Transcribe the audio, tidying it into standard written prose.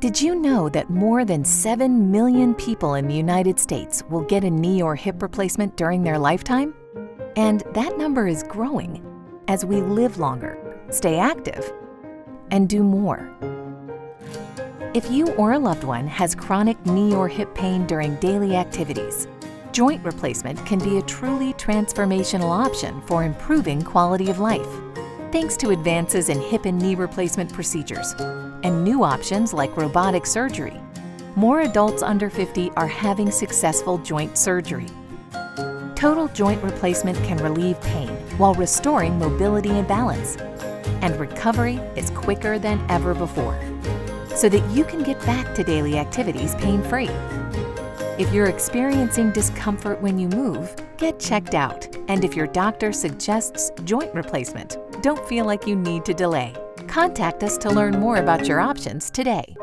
Did you know that more than 7 million people in the United States will get a knee or hip replacement during their lifetime? And that number is growing as we live longer, stay active, and do more. If you or a loved one has chronic knee or hip pain during daily activities, joint replacement can be a truly transformational option for improving quality of life. Thanks to advances in hip and knee replacement procedures and new options like robotic surgery, more adults under 50 are having successful joint surgery. Total joint replacement can relieve pain while restoring mobility and balance, and recovery is quicker than ever before, so that you can get back to daily activities pain-free. If you're experiencing discomfort when you move, get checked out. And if your doctor suggests joint replacement, don't feel like you need to delay. Contact us to learn more about your options today.